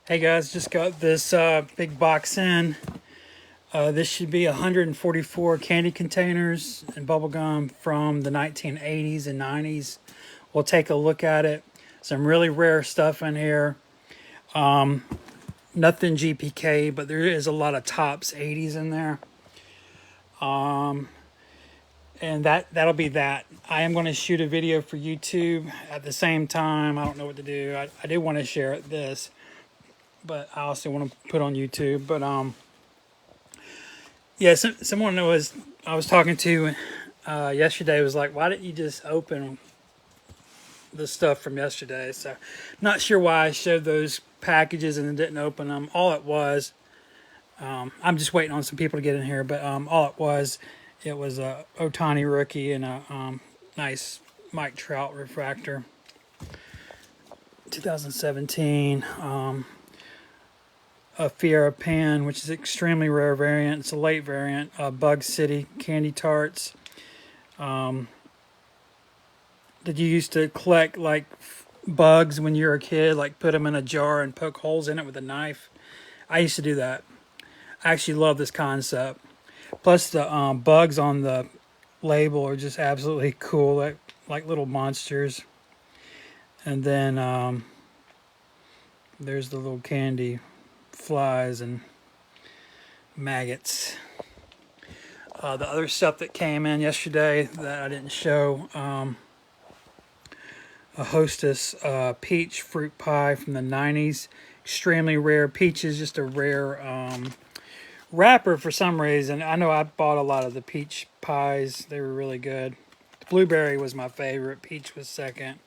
Hey guys, just got this big box in. This should be 144 candy containers and bubble gum from the 1980s and 90s. We'll take a look at it. Some really rare stuff in here. Nothing GPK, but there is a lot of tops 80s in there. And that'll be that. I am going to shoot a video for YouTube at the same time. I don't know what to do. I do want to share this, but I also want to put on YouTube. But yeah, someone I was talking to yesterday was like, "Why didn't you just open the stuff from yesterday?" So, not sure why I showed those packages and then didn't open them. All it was, I'm just waiting on some people to get in here, but it was a Otani rookie and a nice Mike Trout refractor, 2017. A Fiera pen, which is an extremely rare variant. It's a late variant. Bug City candy tarts. Did you used to collect like bugs when you were a kid? Like put them in a jar and poke holes in it with a knife? I used to do that. I actually love this concept. Plus the bugs on the label are just absolutely cool, like little monsters. And then there's the little candy flies and maggots. The other stuff that came in yesterday that I didn't show, a Hostess peach fruit pie from the 90s. Extremely rare. Peach is just a rare wrapper for some reason. I know I bought a lot of the peach pies. They were really good. The blueberry was my favorite. Peach was second.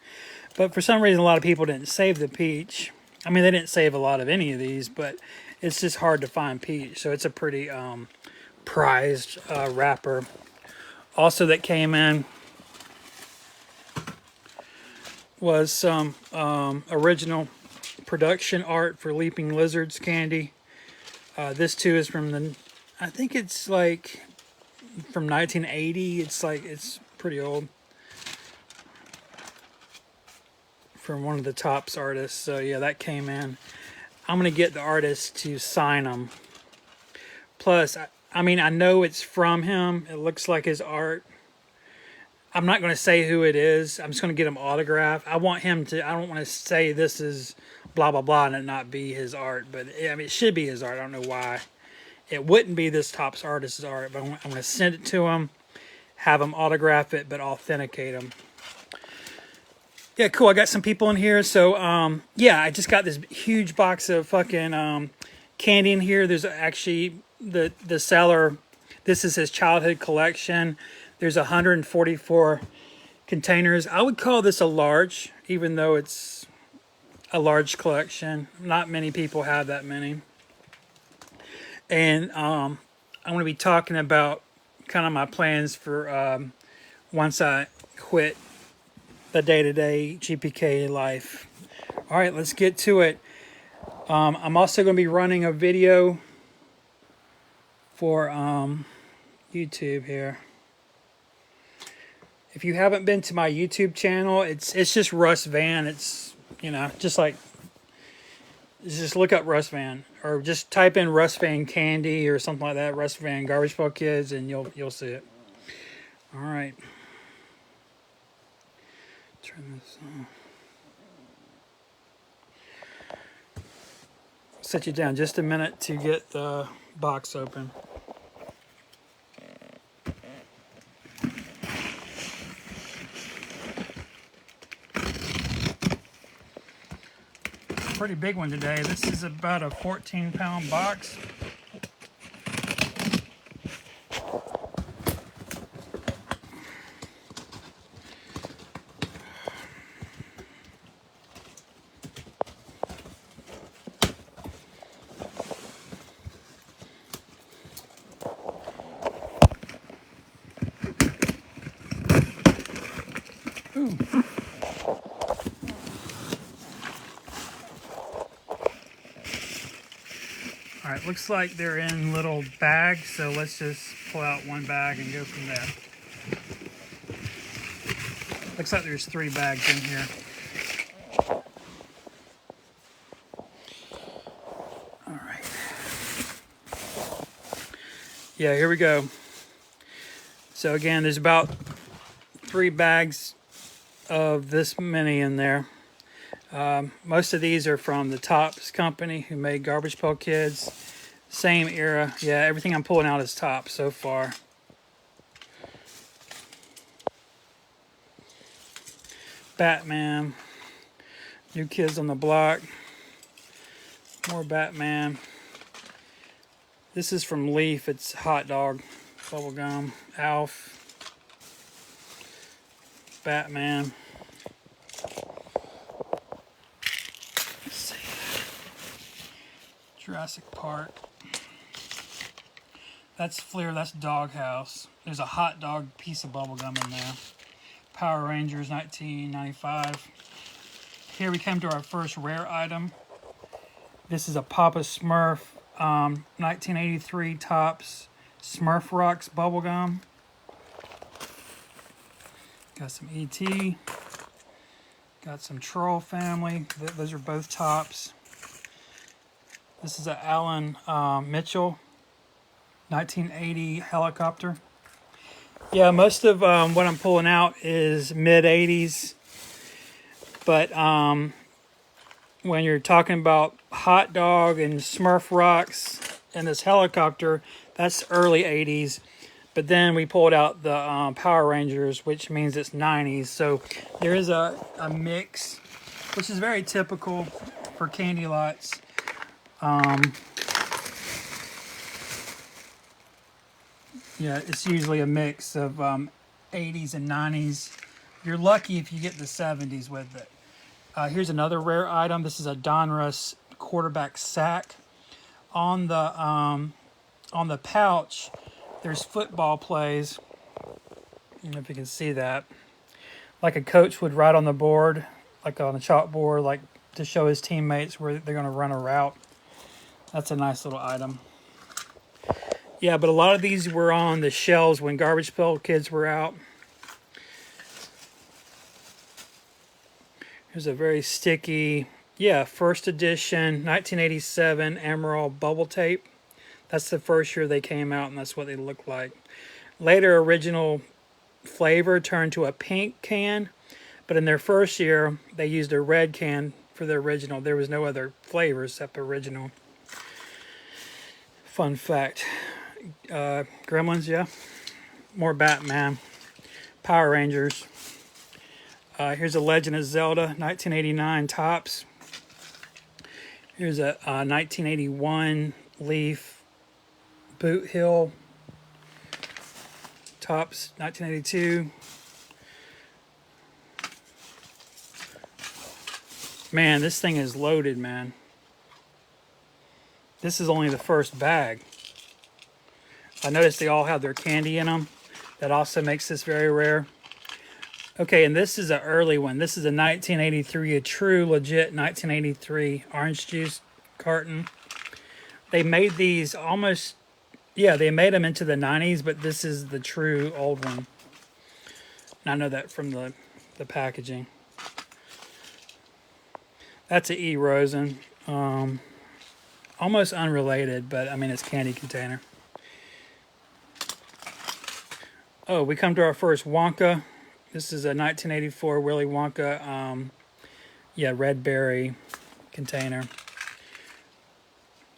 But for some reason, a lot of people didn't save the peach. I mean, they didn't save a lot of any of these, but it's just hard to find peach. So it's a pretty prized wrapper. Also that came in was some original production art for Leaping Lizards candy. This too is I think it's like from 1980. It's pretty old. From one of the Tops artists. So yeah, that came in. I'm going to get the artist to sign them. Plus, I mean, I know it's from him. It looks like his art. I'm not going to say who it is. I'm just going to get him autographed. I don't want to say this is blah, blah, blah, and it not be his art. But, I mean, it should be his art. I don't know why. It wouldn't be this Tops artist's art, but I'm going to send it to him, have him autograph it, but authenticate him. Yeah, cool. I got some people in here. So, yeah, I just got this huge box of fucking candy in here. There's actually the seller. This is his childhood collection. There's 144 containers. I would call this a large, even though it's a large collection. Not many people have that many. And I'm going to be talking about kind of my plans for once I quit the day-to-day GPK life. All right, let's get to it. I'm also going to be running a video for YouTube here. If you haven't been to my YouTube channel, it's just Russ Van. It's just look up Russ Van or just type in Russ Van Candy or something like that. Russ Van Garbage Pail Kids, and you'll see it. All right. Turn this on. Set you down just a minute to get the box open. Pretty big one today. This is about a 14-pound box. Ooh. All right, looks like they're in little bags, so let's just pull out one bag and go from there. Looks like there's 3 bags in here. Yeah, here we go. So again, there's about 3 bags of this many in there. Most of these are from the Tops company who made Garbage Pail Kids. Same era. Yeah, everything I'm pulling out is Tops so far. Batman. New Kids on the Block. More Batman. This is from Leaf. It's Hot Dog. Bubblegum. Alf. Batman. Let's see. Jurassic Park. That's Fleer. That's Doghouse. There's a hot dog piece of bubblegum in there. Power Rangers 1995. Here we come to our first rare item. This is a Papa Smurf 1983 Tops Smurf Rocks bubblegum. Got some E.T. Got some Troll Family. Those are both Tops. This is an Alan Mitchell 1980 helicopter. Yeah, most of what I'm pulling out is mid-80s. But when you're talking about Hot Dog and Smurf Rocks and this helicopter, that's early 80s. But then we pulled out the Power Rangers, which means it's 90s. So there is a mix, which is very typical for candy lots. Yeah, it's usually a mix of 80s and 90s. You're lucky if you get the 70s with it. Here's another rare item. This is a Donruss quarterback sack. On the pouch, there's football plays. I don't know if you can see that. Like a coach would write on the board, like on a chalkboard, like to show his teammates where they're going to run a route. That's a nice little item. Yeah, but a lot of these were on the shelves when Garbage Pail Kids were out. Here's a very sticky, first edition, 1987 Emerald bubble tape. That's the first year they came out, and that's what they look like. Later, original flavor turned to a pink can, but in their first year, they used a red can for the original. There was no other flavor except original. Fun fact. Gremlins, yeah. More Batman. Power Rangers. Here's a Legend of Zelda, 1989 Tops. Here's a 1981 Leaf Boot Hill Tops, 1982. Man, this thing is loaded, man. This is only the first bag. I noticed they all have their candy in them. That also makes this very rare. Okay, and this is an early one. This is a 1983, a true, legit 1983 orange juice carton. They made these almost, they made them into the 90s, but this is the true old one. And I know that from the packaging. That's an E. Rosen. Almost unrelated, but I mean, it's candy container. Oh, we come to our first Wonka. This is a 1984 Willy Wonka, red berry container.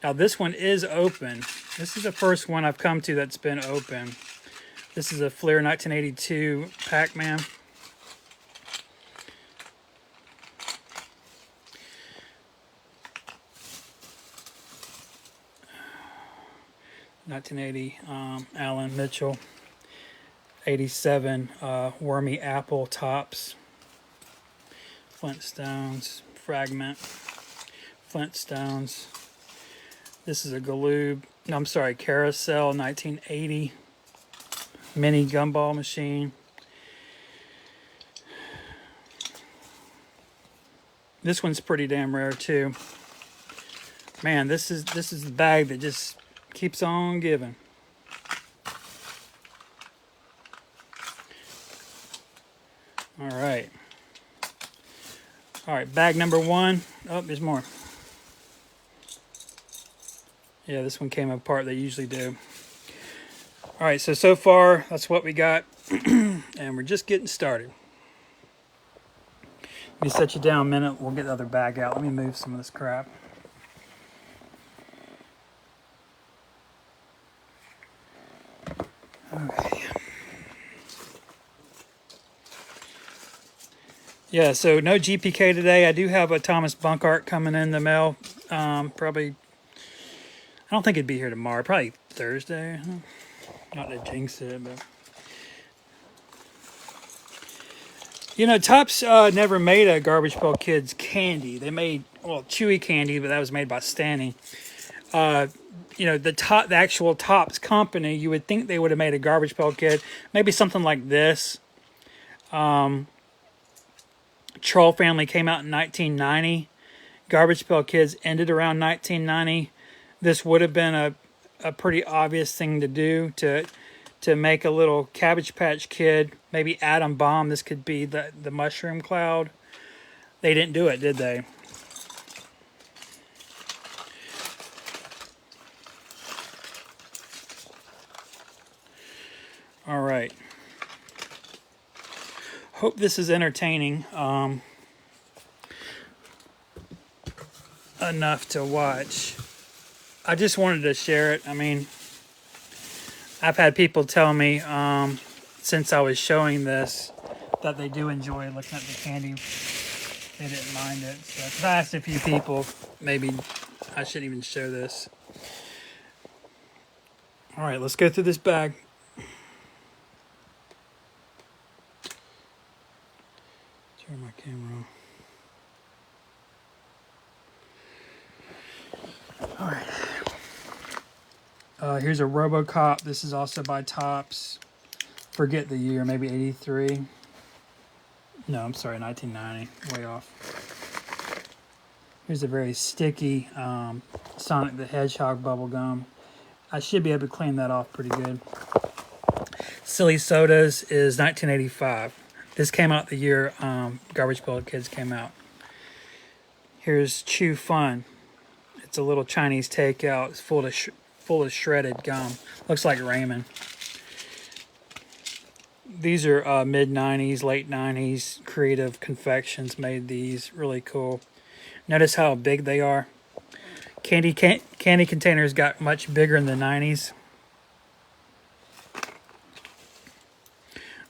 Now this one is open. This is the first one I've come to that's been open. This is a Fleer 1982 Pac-Man. (1980) Alan Mitchell. 87 Wormy Apple Tops. Flintstones. Fragment. Flintstones. This is a Carousel 1980 mini gumball machine. This one's pretty damn rare too. Man, this is the bag that just keeps on giving. All right, bag number 1. Oh, there's more. Yeah, this one came apart. They usually do. All right, so far that's what we got, and we're just getting started. Let me set you down a minute. We'll get the other bag out. Let me move some of this crap. Okay. Yeah, so no GPK today. I do have a Thomas Bunk art coming in the mail. Probably, I don't think it'd be here tomorrow. Probably Thursday. Not to jinx it, but. You know, Topps never made a Garbage Pail Kids candy. They made, well, Chewy candy, but that was made by Stanley. You know, the actual Topps company, you would think they would have made a Garbage Pail Kid. Maybe something like this. Troll Family came out in 1990. Garbage Pail Kids ended around 1990. This would have been a pretty obvious thing to do to make a little Cabbage Patch Kid, maybe Atom Bomb. This could be the Mushroom Cloud. They didn't do it, did they? All right. Hope this is entertaining enough to watch. I just wanted to share it. I mean, I've had people tell me since I was showing this that they do enjoy looking at the candy. They didn't mind it. So I asked a few people, maybe I shouldn't even show this. All right, let's go through this bag. Turn my camera on. All right. Here's a RoboCop. This is also by Topps. Forget the year, maybe 83. No, I'm sorry, 1990. Way off. Here's a very sticky Sonic the Hedgehog bubble gum. I should be able to clean that off pretty good. Silly Sodas is 1985. This came out the year Garbage Pail Kids came out. Here's Chew Fun. It's a little Chinese takeout. It's full of shredded gum. Looks like ramen. These are mid-90s, late 90s. Creative Confections made these. Really cool. Notice how big they are. Candy containers got much bigger in the 90s.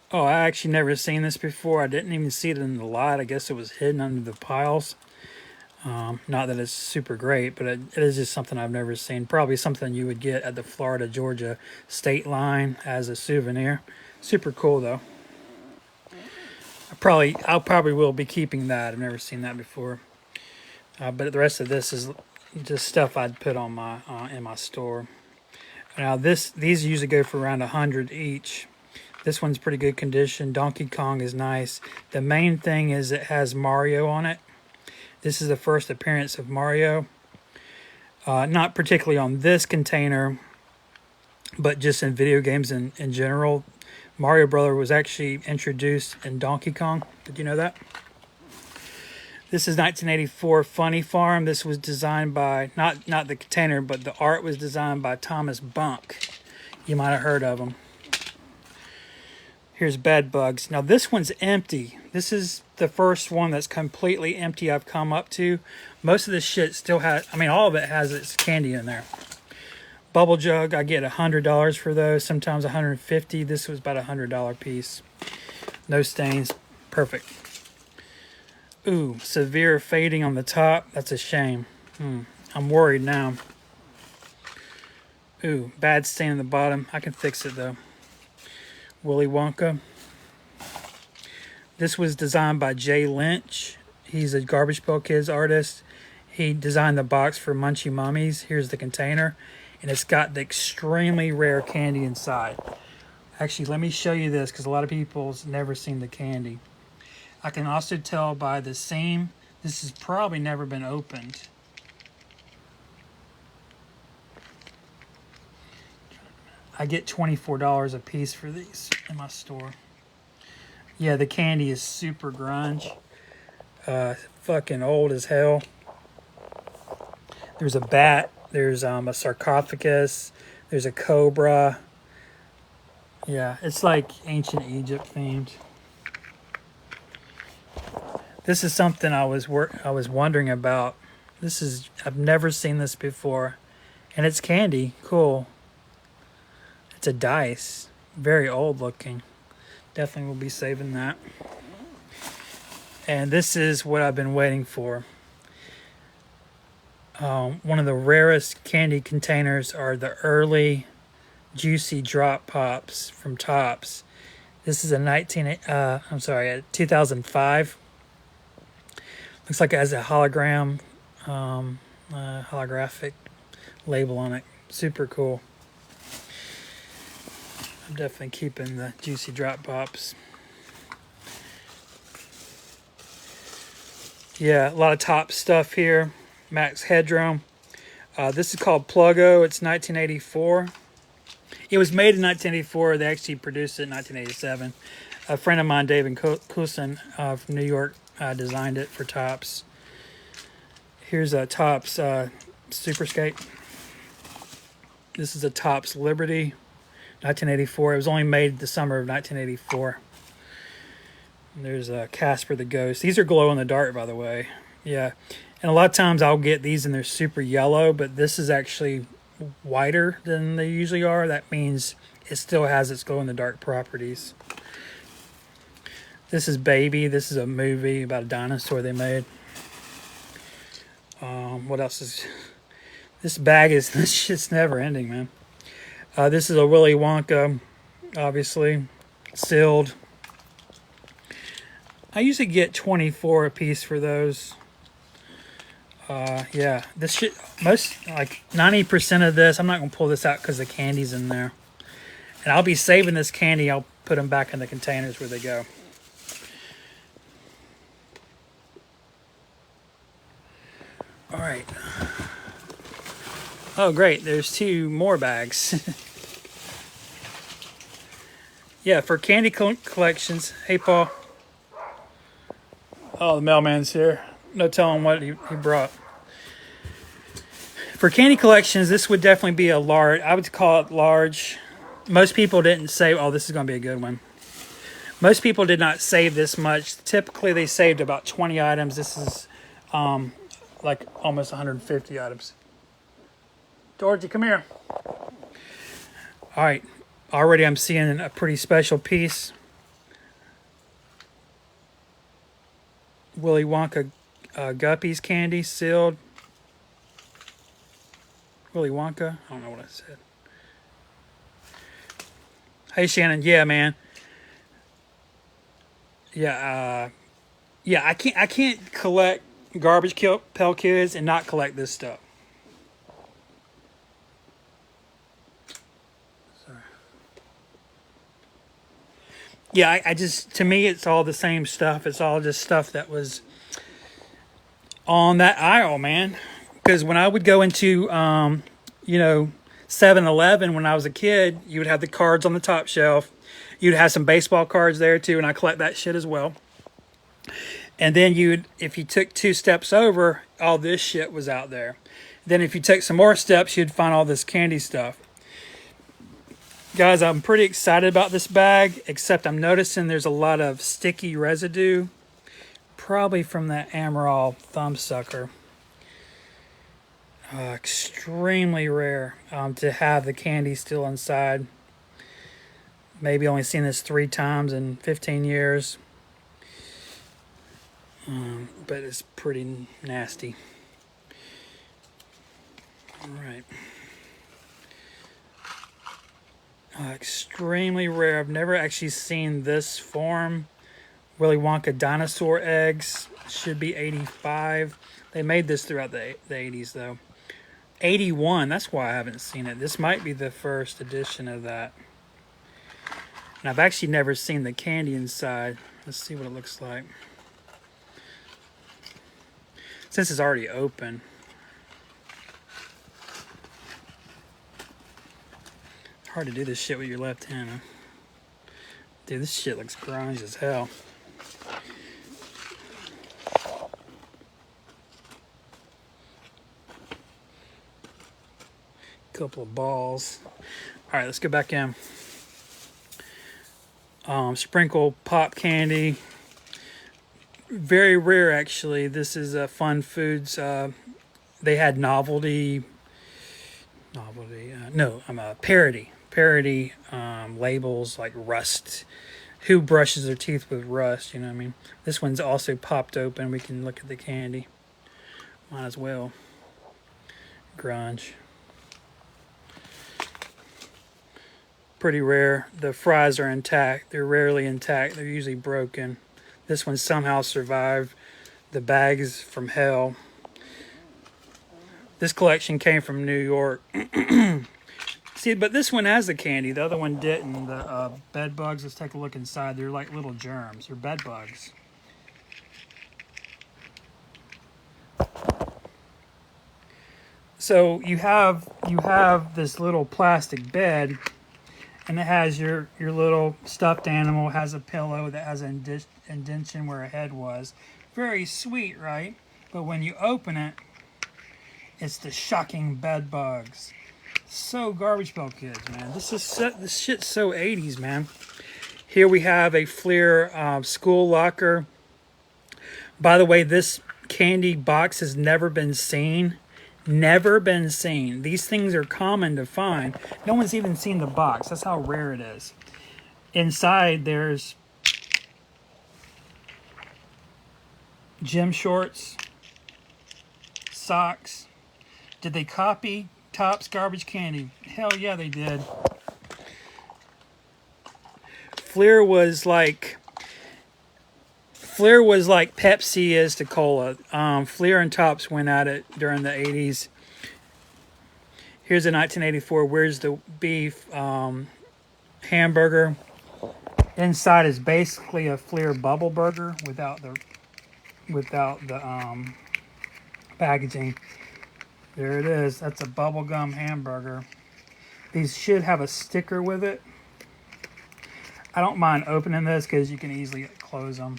Oh, I actually never seen this before. I didn't even see it in the lot. I guess it was hidden under the piles. Not that it's super great, but it is just something I've never seen. Probably something you would get at the Florida-Georgia state line as a souvenir. Super cool, though. I'll probably will be keeping that. I've never seen that before. But the rest of this is just stuff I'd put on my in my store. Now these usually go for around 100 each. This one's pretty good condition. Donkey Kong is nice. The main thing is it has Mario on it. This is the first appearance of Mario. Not particularly on this container, but just in video games in general. Mario Brother was actually introduced in Donkey Kong. Did you know that? This is 1984 Funny Farm. This was designed by, not the container, but the art was designed by Thomas Bunk. You might have heard of him. Here's Bed Bugs. Now this one's empty. This is the first one that's completely empty I've come up to. Most of this shit still has, I mean, all of it has its candy in there. Bubble Jug, I get $100 for those, sometimes $150. This was about $100 piece. No stains, perfect. Ooh, severe fading on the top. That's a shame. I'm worried now. Ooh, bad stain on the bottom. I can fix it though. Willy Wonka. This was designed by Jay Lynch. He's a Garbage Pail Kids artist. He designed the box for Munchie Mummies. Here's the container. And it's got the extremely rare candy inside. Actually, let me show you this because a lot of people's never seen the candy. I can also tell by the seam, this has probably never been opened. I get $24 a piece for these in my store. Yeah, the candy is super grunge. Fucking old as hell. There's a bat. There's a sarcophagus. There's a cobra. Yeah, it's like ancient Egypt themed. This is something I was wondering about. I've never seen this before, and it's candy. Cool. It's a dice. Very old looking. Definitely will be saving that. And this is what I've been waiting for. One of the rarest candy containers are the early juicy drop pops from Tops. This is a 2005. Looks like it has a holographic label on it. Super cool. I'm definitely keeping the juicy drop pops. Yeah, a lot of top stuff here. Max Headroom. This is called Pluggo. It's 1984. It was made in 1984. They actually produced it in 1987. A friend of mine, David Cousin from New York, designed it for Tops. Here's a Tops Super Skate. This is a Tops Liberty, 1984. It was only made the summer of 1984. And there's Casper the Ghost. These are glow in the dark, by the way. Yeah. And a lot of times I'll get these and they're super yellow, but this is actually whiter than they usually are. That means it still has its glow in the dark properties. This is Baby. This is a movie about a dinosaur they made. What else is... This bag is... This shit's never ending, man. This is a Willy Wonka, obviously. Sealed. I usually get 24 a piece for those. Yeah, this shit, like 90% of this, I'm not going to pull this out because the candy's in there. And I'll be saving this candy. I'll put them back in the containers where they go. All right. Oh, great. There's 2 more bags. Yeah, for candy collections. Hey, Paul. Oh, the mailman's here. No telling what he brought. For candy collections, this would definitely be a large. I would call it large. Most people didn't say, oh, this is going to be a good one. Most people did not save this much. Typically, they saved about 20 items. This is like almost 150 items. Dorothy, come here. All right. Already I'm seeing a pretty special piece. Willy Wonka Guppies candy, sealed. Willy Wonka. I don't know what I said. Hey, Shannon. Yeah, man. Yeah, yeah. I can't collect Garbage Pail Kids and not collect this stuff. Sorry. Yeah, I just, to me, it's all the same stuff. It's all just stuff that was on that aisle, man. Because when I would go into, 7-Eleven when I was a kid, you would have the cards on the top shelf. You'd have some baseball cards there too, and I collect that shit as well. And then if you took 2 steps over, all this shit was out there. Then if you take some more steps, you'd find all this candy stuff. Guys, I'm pretty excited about this bag, except I'm noticing there's a lot of sticky residue. Probably from that Amaral Thumbsucker. Extremely rare to have the candy still inside. Maybe only seen this 3 times in 15 years. But it's pretty nasty. All right. Extremely rare. I've never actually seen this form. Willy Wonka dinosaur eggs. Should be 85. They made this throughout the 80s, though. 81. That's why I haven't seen it. This might be the first edition of that. And I've actually never seen the candy inside. Let's see what it looks like. Since it's already open. It's hard to do this shit with your left hand, huh? Dude, this shit looks grunge as hell. Couple of balls. All right, let's go back in. Sprinkle pop candy. Very rare, actually. This is Fun Foods. They had parody labels like rust. Who brushes their teeth with rust? You know what I mean? This one's also popped open. We can look at the candy. Might as well. Grunge. Pretty rare. The fries are intact. They're rarely intact. They're usually broken. This one somehow survived. The bags from hell. This collection came from New York. See, but this one has the candy. The other one didn't. The bed bugs. Let's take a look inside. They're like little germs. They're bed bugs. So you have this little plastic bed, and it has your little stuffed animal. It has a pillow that has an indentation where a head was. Very sweet, right? But when you open it, it's the shocking bed bugs. So Garbage Pail Kids, man. This shit's so 80s, man. Here we have a Fleer school locker. By the way, this candy box has never been seen. Never been seen. These things are common to find. No one's even seen the box. That's how rare it is. Inside, there's gym shorts, socks. Did they copy Topps Garbage Candy? Hell yeah, they did. Fleer was like Pepsi is to cola. Fleer and Topps went at it during the 80s. Here's a 1984 Where's the Beef hamburger. Inside is basically a Fleer bubble burger without the packaging. There it is. That's a bubblegum hamburger. These should have a sticker with it. I don't mind opening this because you can easily close them.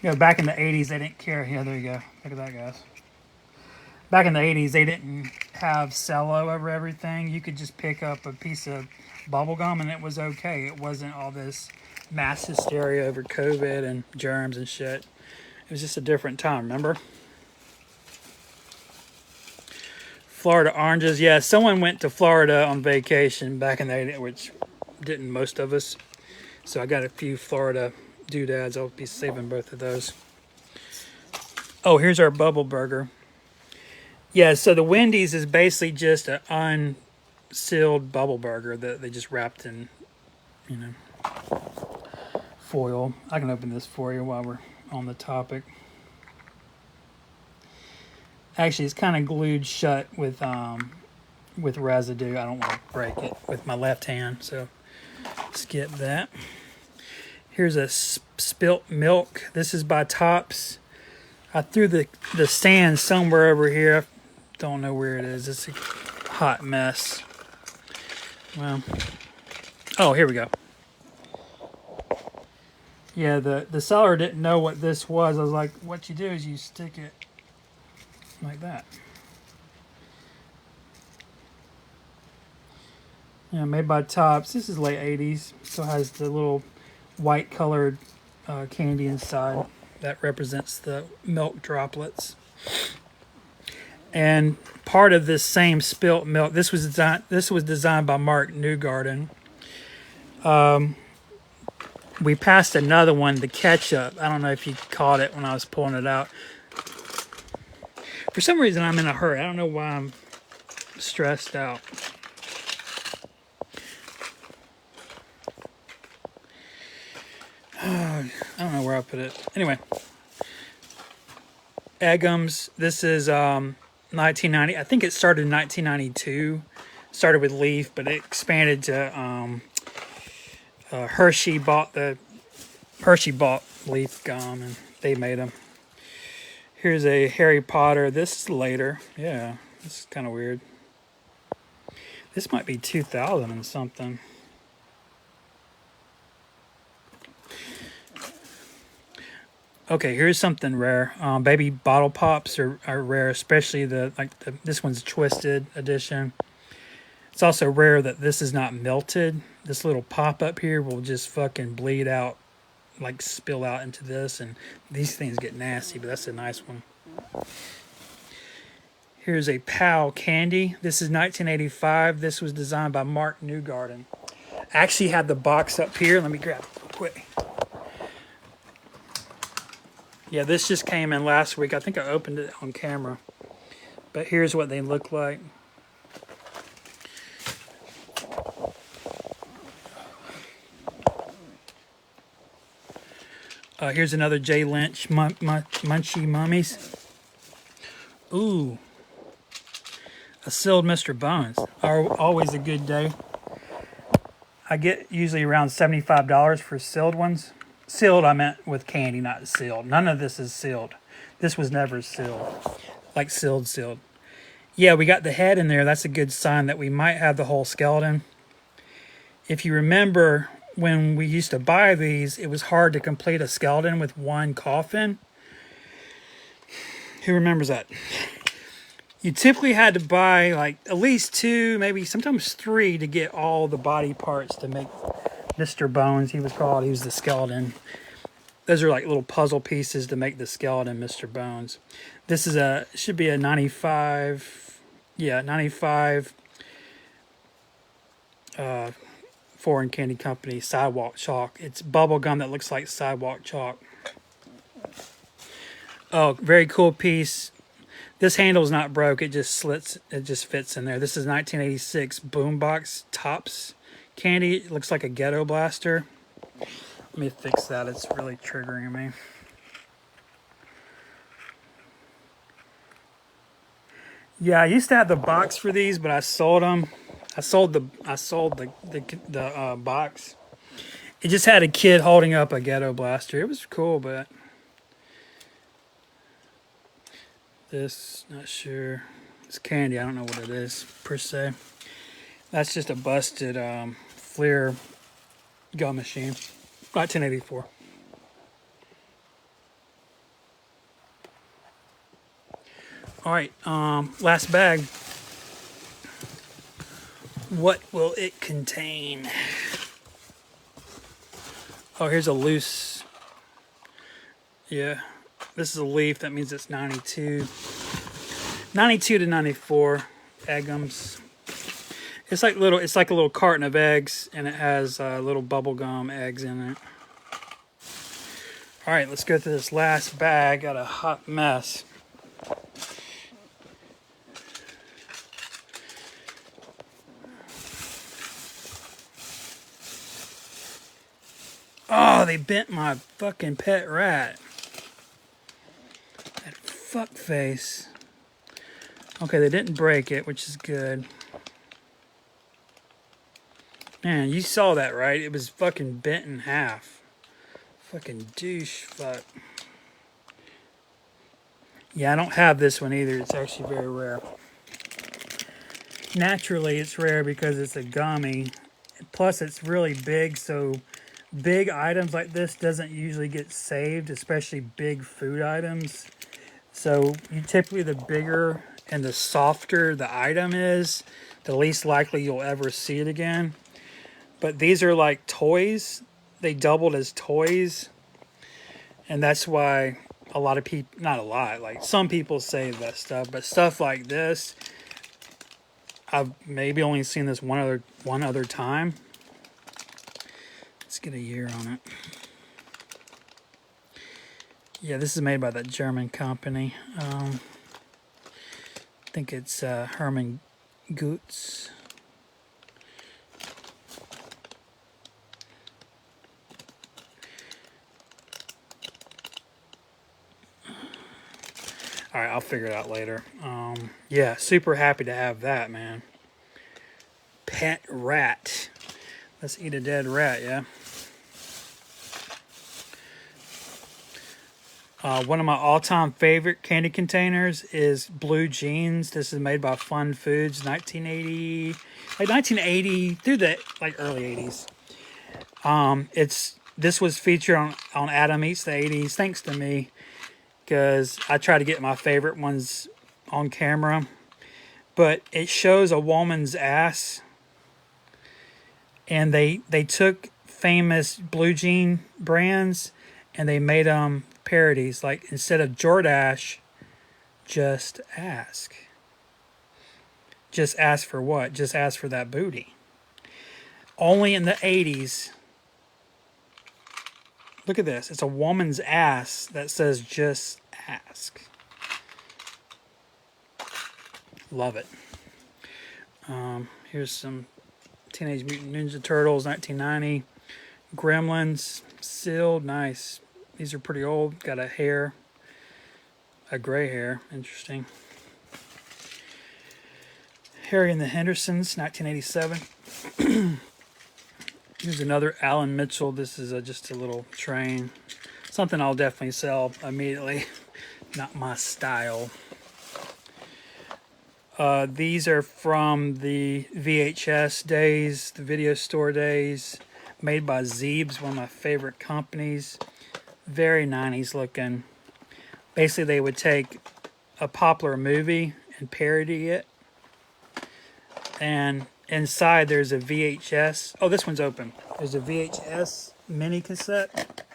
You know, back in the 80s, they didn't care. Yeah, there you go. Look at that, guys. Back in the 80s, they didn't have cello over everything. You could just pick up a piece of bubble gum and it was okay. It wasn't all this mass hysteria over COVID and germs and shit. It was just a different time, remember? Florida oranges. Yeah, someone went to Florida on vacation back in the 80s, which didn't most of us. So I got a few Florida doodads. I'll be saving both of those. Oh, here's our bubble burger. Yeah, so the Wendy's is basically just an unsealed bubble burger that they just wrapped in, foil. I can open this for you while we're on the topic. Actually, it's kind of glued shut with residue. I don't want to break it with my left hand, so skip that. Here's a spilt milk. This is by Topps. I threw the stand somewhere over here. I don't know where it is. It's a hot mess. Well, oh, here we go. Yeah, the seller didn't know what this was. I was like, what you do is you stick it like that. Yeah, made by Topps. This is late 80s. So it has the little white colored candy inside. That represents the milk droplets. And part of this same spilt milk, this was designed by Mark Newgarden. We passed another one, the ketchup. I don't know if you caught it when I was pulling it out. For some reason, I'm in a hurry. I don't know why I'm stressed out. I don't know where I put it. Anyway. Eggums. This is 1990. I think it started in 1992. Started with Leaf, but it expanded to Hershey bought Leaf gum, and they made them. Here's a Harry Potter. This is later. Yeah, this is kind of weird. This might be 2000 and something. Okay, here's something rare. Baby bottle pops are rare, especially this one's twisted edition. It's also rare that this is not melted. this little pop up here will just fucking bleed out, like spill out into this, and these things get nasty, but that's a nice one. Here's a POW candy. This is 1985. This was designed by Mark Newgarden. I actually had the box up here. Let me grab it real quick. Yeah, this just came in last week. I think I opened it on camera. But here's what they look like. Here's another J. Lynch Munchie Mummies. Ooh. A sealed Mr. Bones. Always a good day. I get usually around $75 for sealed ones. Sealed, I meant with candy, not sealed. None of this is sealed. This was never sealed. Like sealed. Yeah, we got the head in there. That's a good sign that we might have the whole skeleton. If you remember, when we used to buy these, it was hard to complete a skeleton with one coffin. Who remembers that? You typically had to buy like at least 2, maybe sometimes 3 to get all the body parts to make Mr. Bones. He was called. He was the skeleton. Those are like little puzzle pieces to make the skeleton Mr. Bones. This is should be a 95. Yeah, 95. Foreign Candy Company Sidewalk Chalk. It's bubble gum that looks like sidewalk chalk. Oh, very cool piece. This handle's not broke. It just slits. It just fits in there. This is 1986 Boombox Tops candy. It looks like a ghetto blaster. Let me fix that. It's really triggering me. Yeah, I used to have the box for these, but I sold them. I sold the box. It just had a kid holding up a ghetto blaster. It was cool, but this, not sure. It's candy. I don't know what it is per se. That's just a busted Fleer gum machine. 1984. All right, last bag. What will it contain? Oh, here's a loose. Yeah, this is a leaf. That means it's 92. 92 to 94 eggums. It's like a little carton of eggs, and it has little bubblegum eggs in it. All right, let's go through this last bag. Got a hot mess. Oh, they bent my fucking pet rat. That fuck face. Okay, they didn't break it, which is good. Man, you saw that, right? It was fucking bent in half. Fucking douche fuck. Yeah, I don't have this one either. It's actually very rare. Naturally, it's rare because it's a gummy. Plus, it's really big, so big items like this doesn't usually get saved, especially big food items. So you typically, the bigger and the softer the item is, the least likely you'll ever see it again. But these are like toys. They doubled as toys. And that's why a lot of people, not a lot, like some people save that stuff. But stuff like this, I've maybe only seen this one other time. Let's get a year on it. Yeah, this is made by that German company. I think it's Hermann Goetz. All right, I'll figure it out later. Yeah, super happy to have that, man. Pet rat. Let's eat a dead rat, yeah. One of my all-time favorite candy containers is Blue Jeans. This is made by Fun Foods, 1980 through the early 80s. This was featured on Adam Eats the 80s, thanks to me, because I try to get my favorite ones on camera. But it shows a woman's ass, and they took famous blue jean brands and they made them parodies. Like instead of Jordache, just ask. Just ask for what? Just ask for that booty. Only in the 80s. Look at this. It's a woman's ass that says just ask. Love it. Here's some Teenage Mutant Ninja Turtles, 1990. Gremlins, sealed, nice. These are pretty old. Got a gray hair. Interesting. Harry and the Hendersons, 1987. Here's another Alan Mitchell. This is just a little train. Something I'll definitely sell immediately. Not my style. These are from the VHS days, the video store days, made by Zeebs, one of my favorite companies. Very 90s looking. Basically, they would take a popular movie and parody it. And inside there's a VHS. Oh, this one's open. There's a VHS mini cassette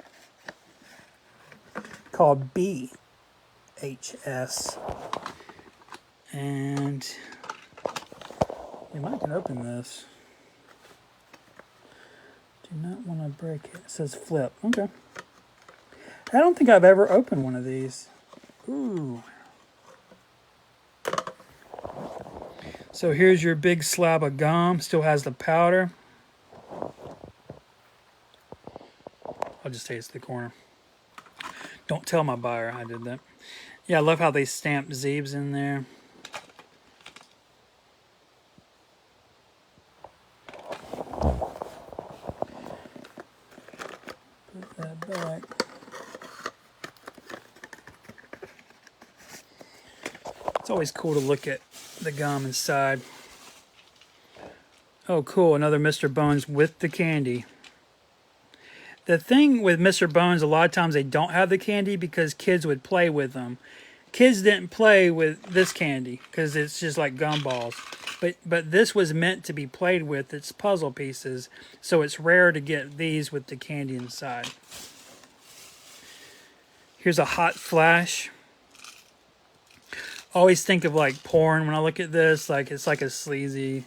called BHS. And you might can open this. Do not want to break it. It says flip. Okay. I don't think I've ever opened one of these. Ooh. So here's your big slab of gum. Still has the powder. I'll just taste the corner. Don't tell my buyer I did that. Yeah, I love how they stamp Zeebs in there. Put that back. It's always cool to look at the gum inside. Oh, cool. Another Mr. Bones with the candy. The thing with Mr. Bones, a lot of times they don't have the candy because kids would play with them. Kids didn't play with this candy because it's just like gumballs. But this was meant to be played with. It's puzzle pieces. So it's rare to get these with the candy inside. Here's a hot flash. I always think of like porn when I look at this. Like it's like a sleazy...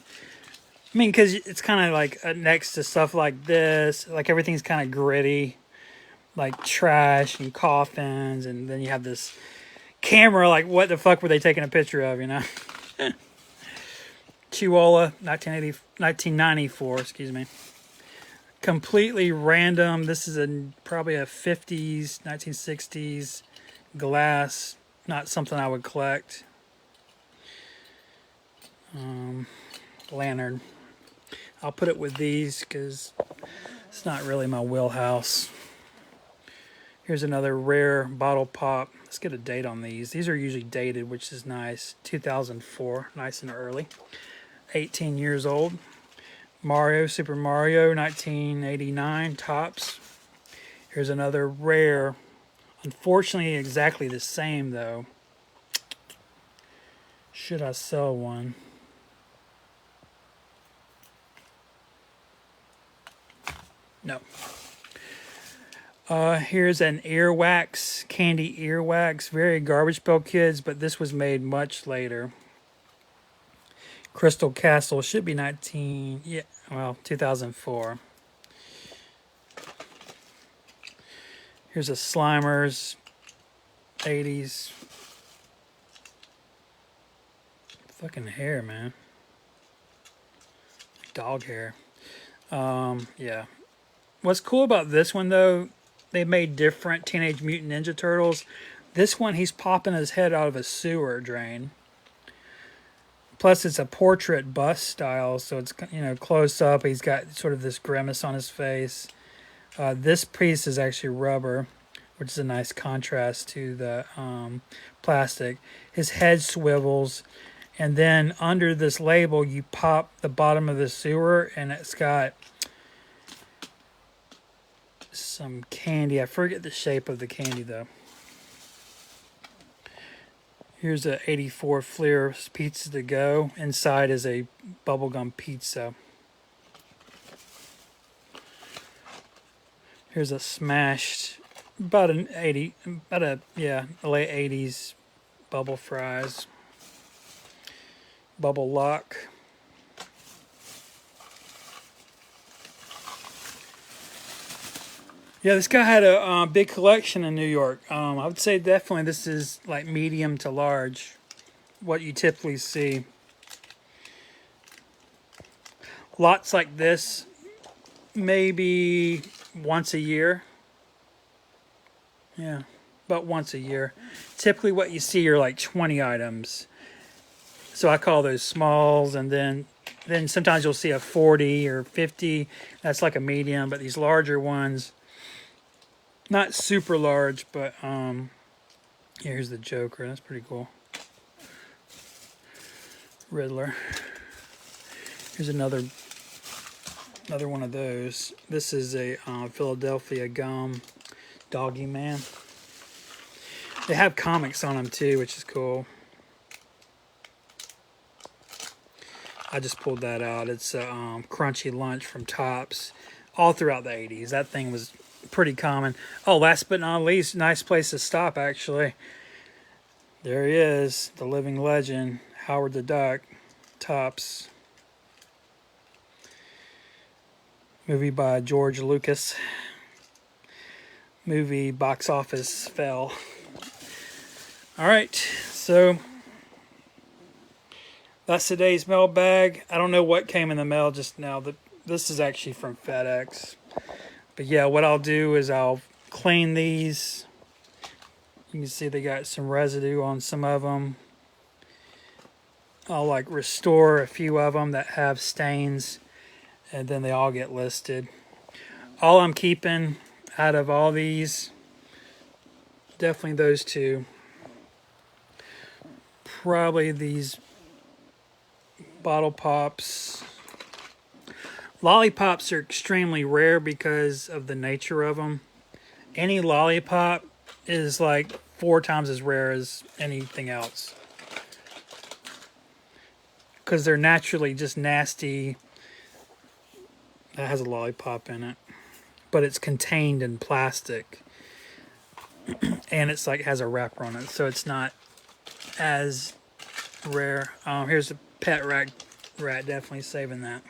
I mean, because it's kind of like next to stuff like this. Like everything's kind of gritty. Like trash and coffins. And then you have this camera. Like what the fuck were they taking a picture of, you know? Chihuahua, 1994, excuse me. Completely random. This is probably a 50s, 1960s glass. Not something I would collect. Lantern. I'll put it with these because it's not really my wheelhouse. Here's another rare bottle pop. Let's get a date on these. These are usually dated, which is nice. 2004, nice and early. 18 years old. Mario, Super Mario, 1989, tops. Here's another rare. Unfortunately, exactly the same, though. Should I sell one? No. Here's an earwax, candy earwax. Very Garbage Pail Kids, but this was made much later. Crystal Castle should be 2004. Here's a Slimers, 80s. Fucking hair, man. Dog hair. Yeah. What's cool about this one, though, they made different Teenage Mutant Ninja Turtles. This one, he's popping his head out of a sewer drain. Plus, it's a portrait bust style, so it's, you know, close up. He's got sort of this grimace on his face. This piece is actually rubber, which is a nice contrast to the plastic. His head swivels, and then under this label, you pop the bottom of the sewer, and it's got some candy. I forget the shape of the candy, though. Here's a 84 Fleer's Pizza to Go. Inside is a bubblegum pizza. Here's a smashed, about an 80, about a, yeah, a late 80s bubble fries. Bubble lock. Yeah, this guy had a big collection in New York. I would say definitely this is like medium to large, what you typically see. Lots like this, maybe once a year. Yeah, about once a year. Typically what you see are like 20 items. So I call those smalls, and then sometimes you'll see a 40 or 50. That's like a medium, but these larger ones, not super large, but here's the Joker. That's pretty cool. Riddler. Here's another one of those. This is a Philadelphia gum doggy man. They have comics on them too, which is cool. I just pulled that out. It's a Crunchy Lunch from Topps. All throughout the 80s. That thing was pretty common. Oh, last but not least, nice place to stop, actually. There he is, the living legend, Howard the Duck, Topps. Movie by George Lucas. Movie box office fell. All right, so that's today's mailbag. I don't know what came in the mail just now. This is actually from FedEx. But yeah, what I'll do is I'll clean these. You can see they got some residue on some of them. I'll like restore a few of them that have stains, and then they all get listed. All I'm keeping out of all these, definitely those two. Probably these bottle pops. Lollipops are extremely rare because of the nature of them. Any lollipop is like 4 times as rare as anything else, because they're naturally just nasty. That has a lollipop in it, but it's contained in plastic, and it's like has a wrapper on it, so it's not as rare. Here's a pet rat. Definitely saving that.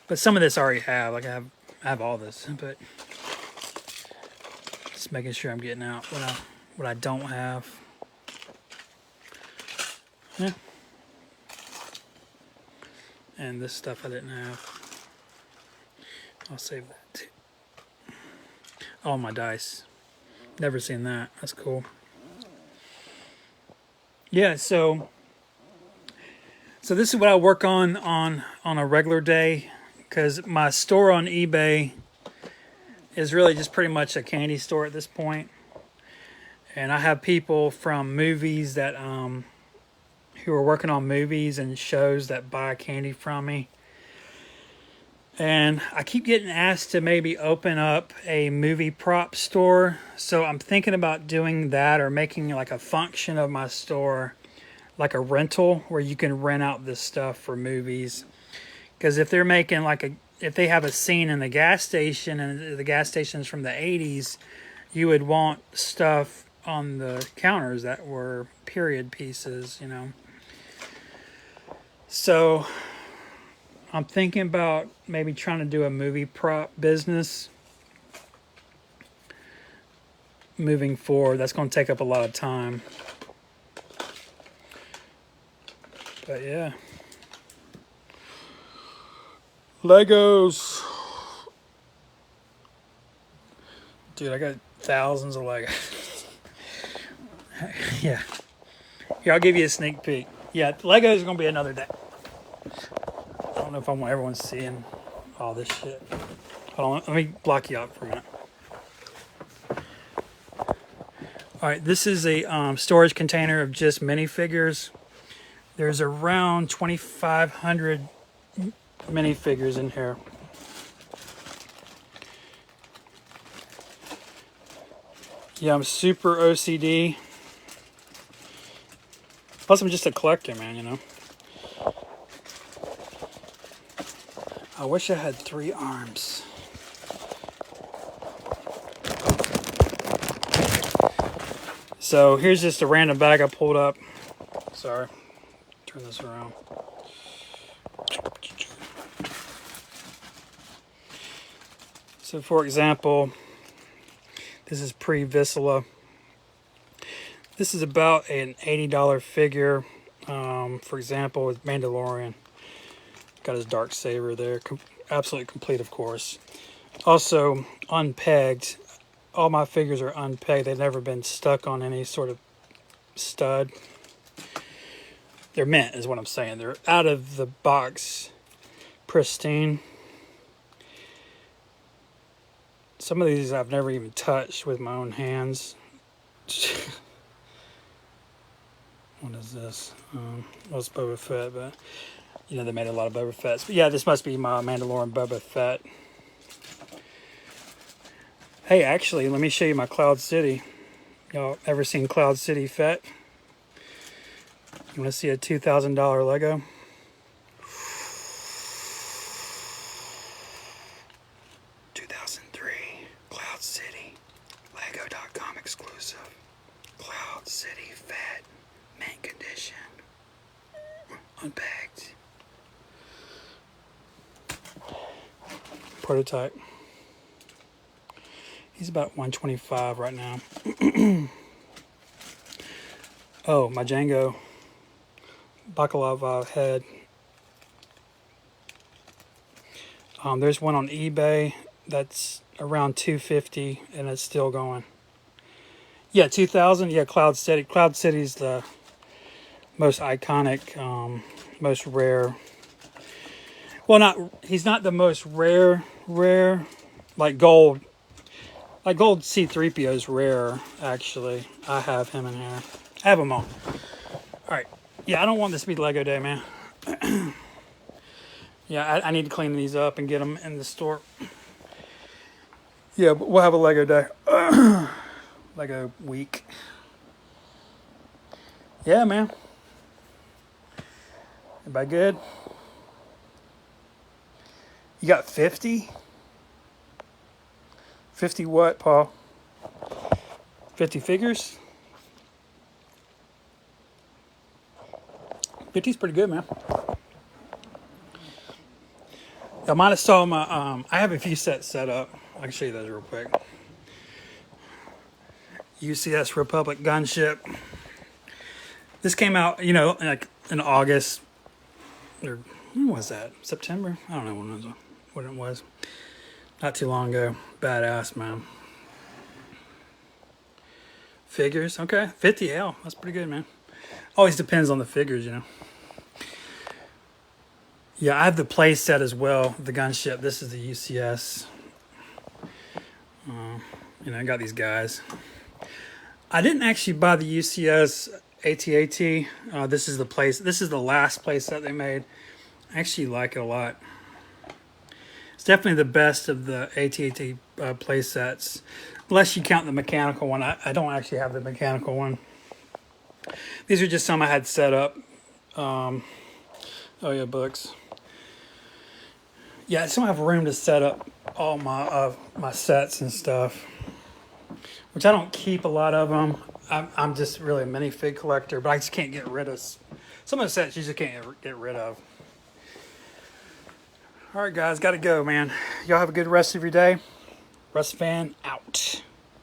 But some of this I already have. Like I have all this, but just making sure I'm getting out what I don't have. Yeah. And this stuff I didn't have. I'll save that too. All my dice. Never seen that. That's cool. Yeah, so this is what I work on a regular day, because my store on eBay is really just pretty much a candy store at this point. And I have people from movies that who are working on movies and shows that buy candy from me. And I keep getting asked to maybe open up a movie prop store. So I'm thinking about doing that, or making like a function of my store like a rental where you can rent out this stuff for movies. Because if they're making if they have a scene in the gas station, and the gas station's from the 80s, you would want stuff on the counters that were period pieces, you know. So I'm thinking about maybe trying to do a movie prop business moving forward. That's going to take up a lot of time. But yeah. Legos. Dude, I got thousands of Legos. Yeah. Here, I'll give you a sneak peek. Yeah, Legos is going to be another day. I don't know if I want everyone seeing all this shit. Hold on, let me block you out for a minute. Alright, this is a storage container of just minifigures. There's around 2,500 minifigures in here. Yeah, I'm super OCD. Plus, I'm just a collector, man, you know. I wish I had 3 arms. So here's just a random bag I pulled up. Sorry, turn this around. So for example, this is pre-Vizsla. This is about an $80 figure. For example, with Mandalorian. Got his dark saber there. Absolutely complete, of course. Also, unpegged. All my figures are unpegged. They've never been stuck on any sort of stud. They're mint, is what I'm saying. They're out of the box, pristine. Some of these I've never even touched with my own hands. What is this? Well, it's Boba Fett, but you know they made a lot of Boba Fett's. But yeah, this must be my Mandalorian Boba Fett. Hey, actually, let me show you my Cloud City. Y'all ever seen Cloud City Fett? You want to see a $2,000 Lego? Cloud City, Lego.com exclusive. Cloud City Fett, mint condition, unpacked. Prototype. He's about 125 right now. Oh, my Django baklava head. There's one on eBay that's around $250 and it's still going. Yeah, 2000. Yeah, Cloud City. Cloud City's the most iconic, most rare. Well, he's not the most rare, like gold. Like gold C-3PO is rare, actually. I have him in here. I have them all. Alright. Yeah, I don't want this to be Lego Day, man. Yeah, I need to clean these up and get them in the store. Yeah, but we'll have a Lego Day. Lego week. Yeah, man. Everybody good? You got 50? 50 what, Paul? 50 figures? 50's pretty good, man. I might have saw my, I have a few sets set up. I can show you those real quick. UCS Republic gunship. This came out, you know, like in August. Or when was that? September? I don't know when it was. Not too long ago. Badass, man. Figures, okay. 50L. That's pretty good, man. Always depends on the figures, you know. Yeah, I have the play set as well. The gunship. This is the UCS. You know, I got these guys. I didn't actually buy the UCS AT-AT. This is the place. This is the last play set they made. I actually like it a lot. It's definitely the best of the AT-AT play sets, unless you count the mechanical one. I don't actually have the mechanical one. These are just some I had set up. Oh yeah, books. Yeah, I just don't have room to set up all my sets and stuff, which I don't keep a lot of them. I'm just really a minifig collector, but I just can't get rid of some of the sets. You just can't get rid of. All right, guys, got to go, man. Y'all have a good rest of your day. Russ Fan out.